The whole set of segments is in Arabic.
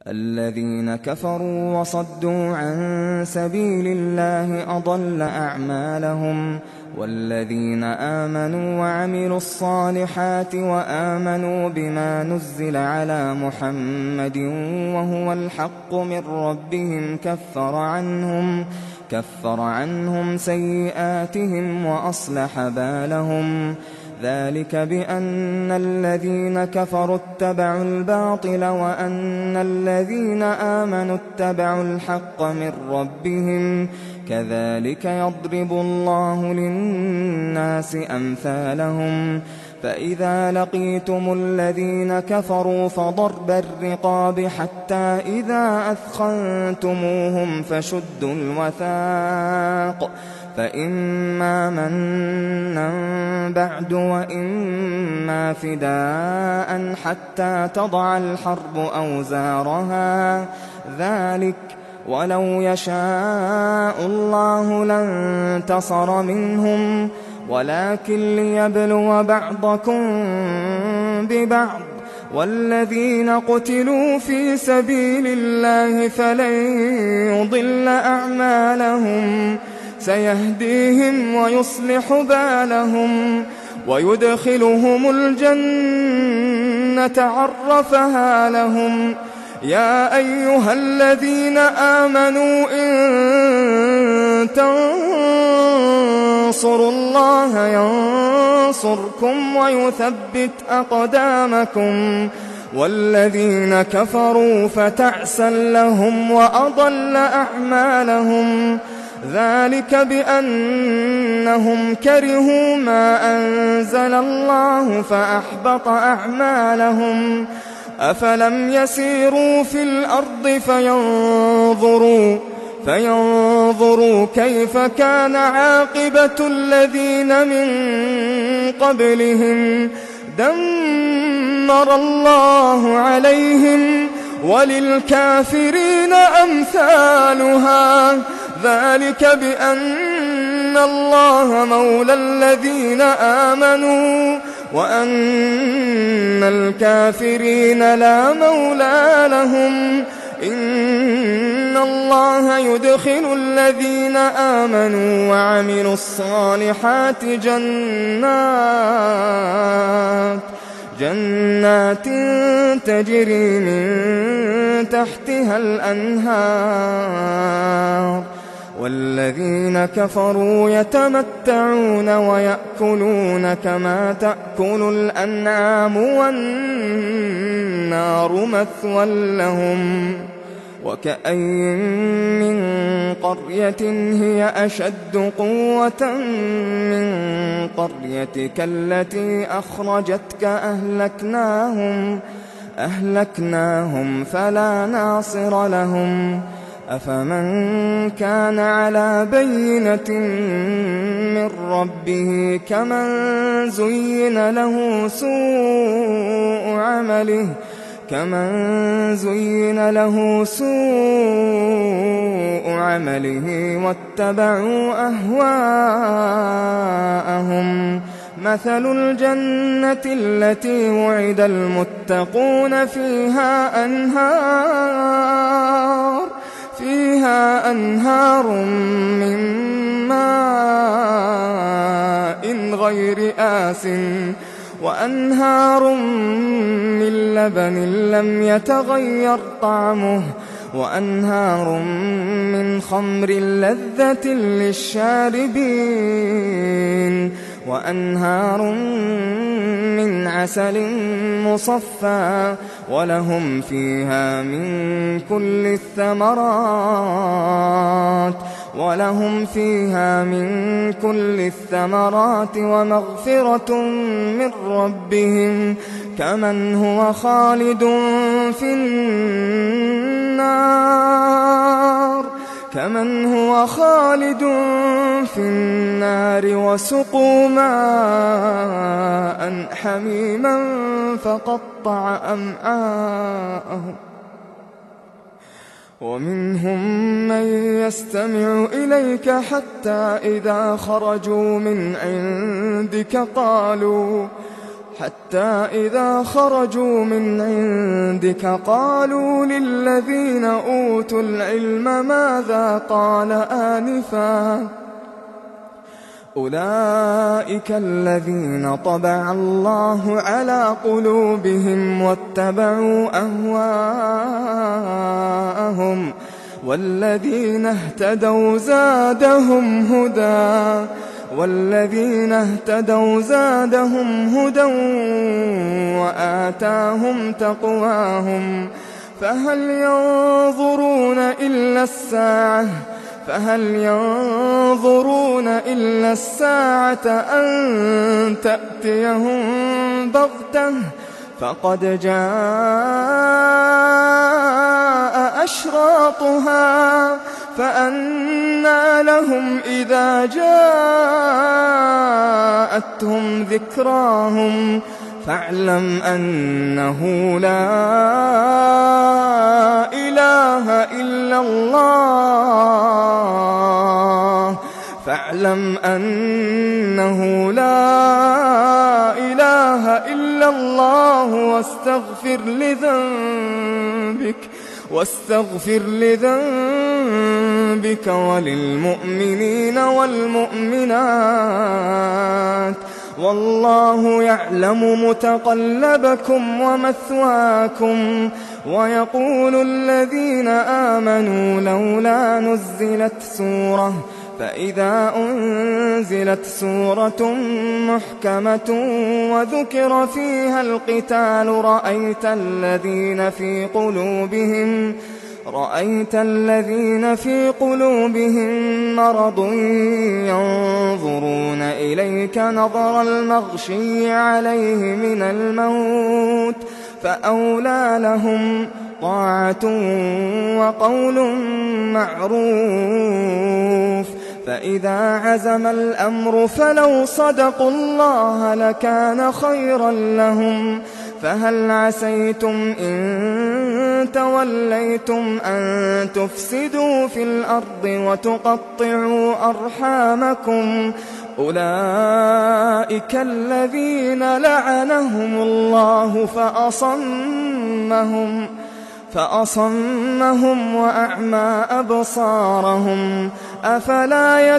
الذين كفروا وصدوا عن سبيل الله أضل أعمالهم والذين آمنوا وعملوا الصالحات وآمنوا بما نزل على محمد وهو الحق من ربهم كفر عنهم سيئاتهم وأصلح بالهم ذلك بأن الذين كفروا اتبعوا الباطل وأن الذين آمنوا اتبعوا الحق من ربهم كذلك يضرب الله للناس أمثالهم فإذا لقيتم الذين كفروا فضرب الرقاب حتى إذا أثخنتموهم فشدوا الوثاق فإما منا بعد وإما فداء حتى تضع الحرب أوزارها ذلك ولو يشاء الله لانتصر منهم ولكن ليبلو بعضكم ببعض والذين قتلوا في سبيل الله فلن يضل أعمالهم سيهديهم ويصلح بالهم ويدخلهم الجنة عرفها لهم يا أيها الذين آمنوا إن تنصروا الله ينصركم ويثبت أقدامكم والذين كفروا فتعسا لهم وأضل أعمالهم ذلك بأنهم كرهوا ما أنزل الله فأحبط أعمالهم أفلم يسيروا في الأرض فينظروا كيف كان عاقبة الذين من قبلهم دمر الله عليهم وللكافرين أمثالها ذلك بأن الله مولى الذين آمنوا وأن الكافرين لا مولى لهم إن الله يدخل الذين آمنوا وعملوا الصالحات جنات تجري من تحتها الأنهار والذين كفروا يتمتعون ويأكلون كما تأكل الأنعام والنار مثوى لهم وكأين من قرية هي أشد قوة من قريتك التي أخرجتك أهلكناهم فلا ناصر لهم أفمن كان على بينة من ربه كمن زين له سوء عمله واتبعوا أهواءهم مثل الجنة التي وعد المتقون فيها أنهار من ماء غير آسٍ وأنهار من لبن لم يتغير طعمه وأنهار من خمر لذة للشاربين وأنهار من عسل مصفى ولهم فيها من كل الثمرات ومغفرة من ربهم كمن هو خالد في النار وسقوا ماء حميما فقطع أمعاءهم ومنهم من يستمع إليك حتى إذا خرجوا من عندك قالوا للذين الذين أوتوا العلم ماذا قال آنفا أولئك الذين طبع الله على قلوبهم واتبعوا أهواءهم والذين اهتدوا زادهم هدى وآتاهم تقواهم فهل ينظرون إلا الساعة أن تأتيهم بغتة فقد جاء أشراطها فأنى لهم إذا جاءتهم ذكراهم فاعلم أنه لا إله إلا الله واستغفر لذنبك وللمؤمنين والمؤمنات والله يعلم متقلبكم ومثواكم ويقول الذين آمنوا لولا نزلت سورة فإذا أنزلت سورة محكمة وذكر فيها القتال رأيت الذين في قلوبهم مرض ينظرون إليك نظر المغشي عليه من الموت فأولى لهم طاعة وقول معروف فإذا عزم الأمر فلو صدقوا الله لكان خيرا لهم فهل عسيتم إن توليتم أن تفسدوا في الأرض وتقطعوا أرحامكم أولئك الذين لعنهم الله فأصمهم وأعمى أبصارهم أفلا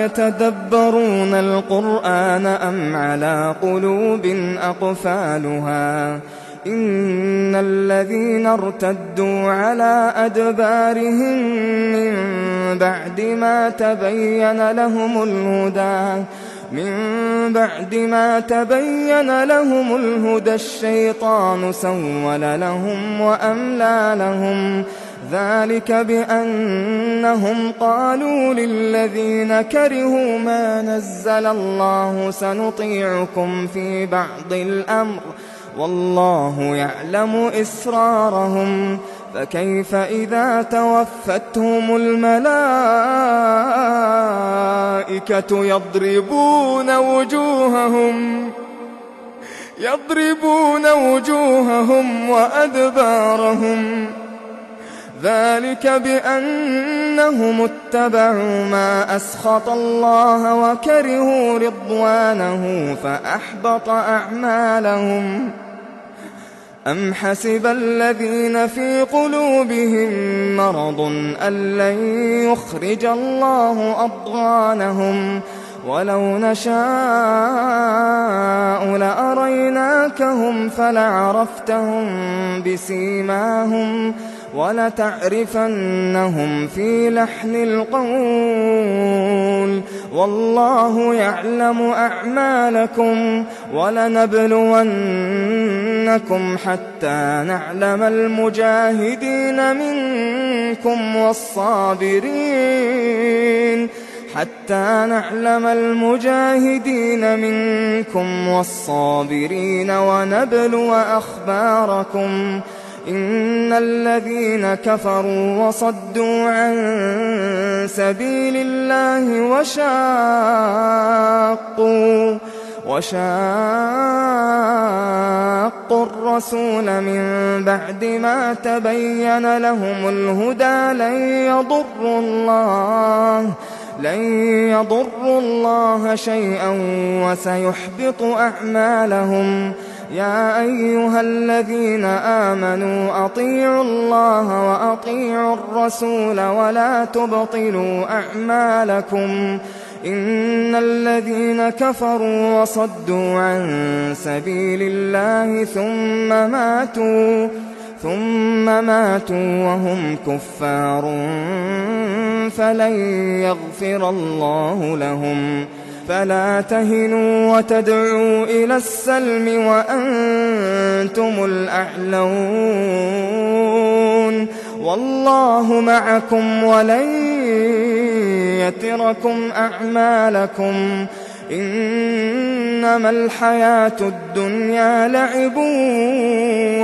يتدبرون القرآن أم على قلوب أقفالها إن الذين ارتدوا على أدبارهم من بعد ما تبين لهم الهدى الشيطان سول لهم وأملى لهم ذلك بأنهم قالوا للذين كرهوا ما نزل الله سنطيعكم في بعض الأمر والله يعلم إسرارهم فكيف إذا توفتهم الملائكة يضربون وجوههم وأدبارهم ذلك بأنهم اتبعوا ما أسخط الله وكرهوا رضوانه فأحبط أعمالهم أم حسب الذين في قلوبهم مرض أن لن يخرج الله أضغانهم ولو نشاء لأريناكهم فلعرفتهم بسيماهم ولتعرفنهم في لحن القول والله يعلم أعمالكم ولنبلونكم حتى نعلم المجاهدين منكم والصابرين ونبلو أخباركم إن الذين كفروا وصدوا عن سبيل الله وشاقوا الرسول من بعد ما تبين لهم الهدى لن يضروا الله شيئا وسيحبط أعمالهم. يا أيها الذين آمنوا أطيعوا الله وأطيعوا الرسول ولا تبطلوا أعمالكم. إن الذين كفروا وصدوا عن سبيل الله ثم ماتوا وهم كفار فلن يغفر الله لهم. فلا تهنوا وتدعوا إلى السلم وأنتم الأعلون والله معكم ولن يتركم أعمالكم. إنما الحياة الدنيا لعب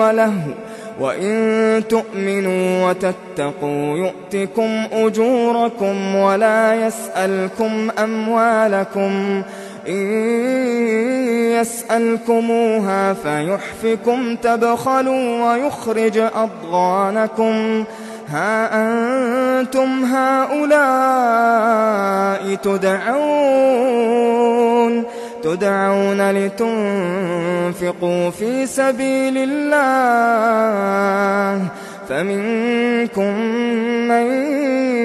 ولهو وإن تؤمنوا وتتقوا يؤتكم أجوركم ولا يسألكم أموالكم. إن يسألكموها فيحفكم تبخلوا ويخرج أضغانكم. ها أنتم هؤلاء تدعون لتنفقوا في سبيل الله فمنكم من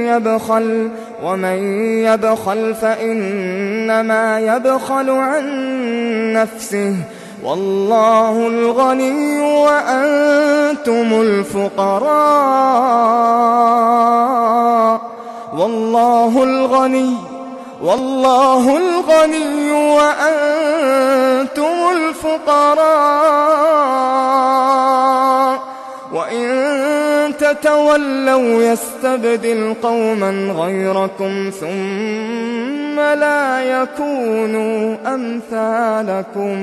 يبخل ومن يبخل فإنما يبخل عن نفسه والله الغني وأنتم الفقراء. والله الغني وأنتم الفقراء. وإن تتولوا يستبدل قوما غيركم ثم لا يكونوا أمثالكم.